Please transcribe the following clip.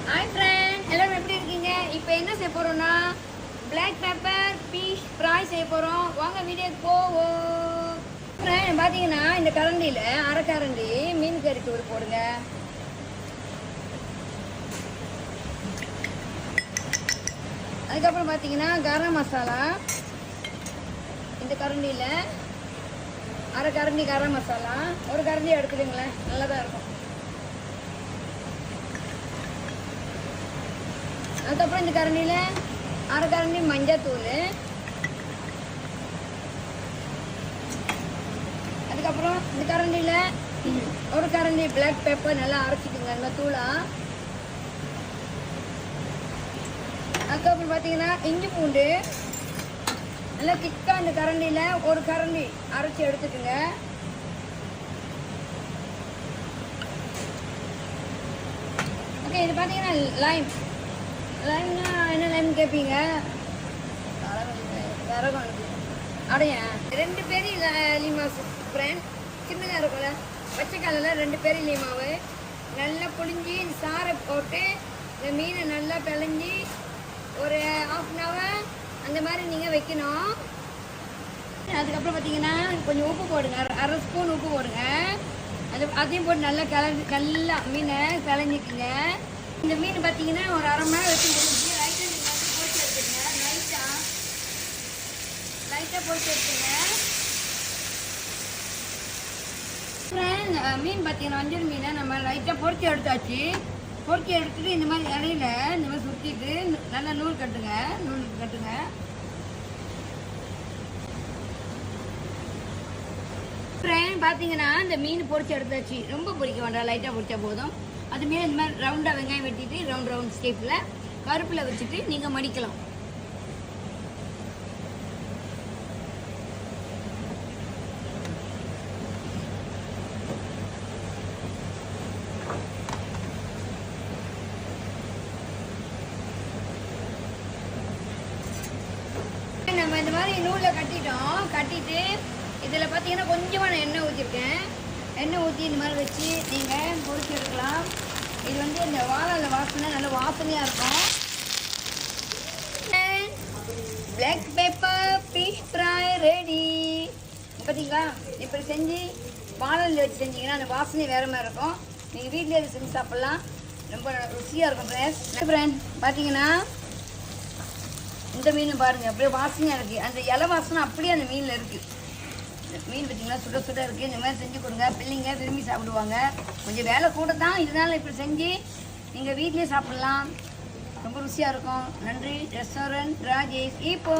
Hi friend, எல்லாரும் எப்படி இருக்கீங்க? இப்போ என்ன செய்ய போகிறோம்னா பிளாக் பெப்பர் ஃபிஷ் ஃப்ரை செய்ய போகிறோம். வாங்க வீடியோக்கு போவோம். ஃப்ரெண்ட் பார்த்தீங்கன்னா இந்த கரண்டியில் அரை கரண்டி மீன் கறி தூள் போடுங்க. அதுக்கப்புறம் பார்த்தீங்கன்னா கரம் மசாலா இந்த கரண்டியில் அரை கரண்டி கரம் மசாலா ஒரு கரண்டி எடுத்துடுங்களேன், நல்லா தான் இருக்கும். அதுக்கப்புறம் இந்த கரண்டியில் அரை கரண்டி மஞ்சத்தூள், அதுக்கப்புறம் இந்த கரண்டியில் ஒரு கரண்டி பிளாக் பெப்பர் நல்லா அரைச்சிக்குங்க இந்த தூளா. அதுக்கப்புறம் பார்த்தீங்கன்னா இஞ்சி பூண்டு நல்லா திக்காக இந்த கரண்டியில் ஒரு கரண்டி அரைச்சி எடுத்துக்குங்க. ஓகே, இது பார்த்தீங்கன்னா லைம்னா என்ன லைம் கேட்பீங்க? அடைய 2 பேரி லீமா ஃப்ரெண்ட், சின்னதாக இருக்கும்ல பச்சை கலரில் 2 பேரி லீமாவு நல்லா புளிஞ்சி சாரை போட்டு இந்த மீனை நல்லா பிழைஞ்சி ஒரு 1/2 hour அந்த மாதிரி நீங்கள் வைக்கணும். அதுக்கப்புறம் பார்த்தீங்கன்னா கொஞ்சம் உப்பு போடுங்க, அரை ஸ்பூன் உப்பு போடுங்க. அதையும் போட்டு நல்லா நல்லா மீனை பிழைஞ்சிக்குங்க. இந்த மீன் பார்த்தீங்கன்னா ஒரு அரை மணி நேரம் வச்சு முடிஞ்சு லைட்டாக நீங்கள் வந்து போட்டு எடுத்துங்க. லைட்டாக போட்டு எடுத்துங்க. மீன் பார்த்தீங்கன்னா வஞ்சல் மீனை நம்ம லைட்டாக பொரிச்சு எடுத்தாச்சு. பொரிச்சு எடுத்துட்டு இந்த மாதிரி இலையில இந்த மாதிரி சுற்றிட்டு நல்லா நூல் கட்டுங்க. ஃப்ரெண்ட் பார்த்தீங்கன்னா இந்த மீன் பொரிச்சு எடுத்தாச்சு. ரொம்ப பொரிக்க வேண்டாம், லைட்டாக பொரிச்சா போதும். அதுமாரி இந்த மாதிரி ரவுண்டாக வெங்காயம் வெட்டிட்டு ரவுண்ட் ஸ்டேப்பில் கருப்பில் வச்சுட்டு நீங்கள் மடிக்கலாம். நம்ம இந்த மாதிரி நூலில் கட்டிட்டு இதில் பார்த்தீங்கன்னா கொஞ்சமாக எண்ணெய் ஊற்றிருக்கேன். எண்ணெய் ஊற்றி இந்த மாதிரி வச்சு நீங்கள் பொரிச்சு எடுக்கலாம். இது வந்து இந்த வாழை வாசனை நல்ல வாசனையாக இருக்கும். Black pepper fish fry ready. பார்த்தீங்களா? இப்படி செஞ்சு வாழல் வச்சு செஞ்சிங்கன்னா அந்த வாசனை வேறு மாதிரி இருக்கும். நீங்கள் வீட்டிலே அதை செஞ்சு சாப்பிட்லாம், ரொம்ப ருசியாக இருக்கும். ஃப்ரெண்ட் பார்த்தீங்கன்னா இந்த மீன் பாருங்கள் அப்படியே வாசனையாக இருக்குது. அந்த இலை வாசனை அப்படியே அந்த மீனில் இருக்குது. மீன் பார்த்தீங்கன்னா சுட இருக்குது. இந்த மாதிரி செஞ்சு கொடுங்க, பிள்ளைங்க விரும்பி சாப்பிடுவாங்க. கொஞ்சம் வேலை கூட தான், இதனால இப்படி செஞ்சு நீங்கள் வீட்லேயே சாப்பிட்லாம், ரொம்ப ருசியாக இருக்கும். நன்றி. ரெஸ்டாரண்ட் ராஜேஷ் இப்போ.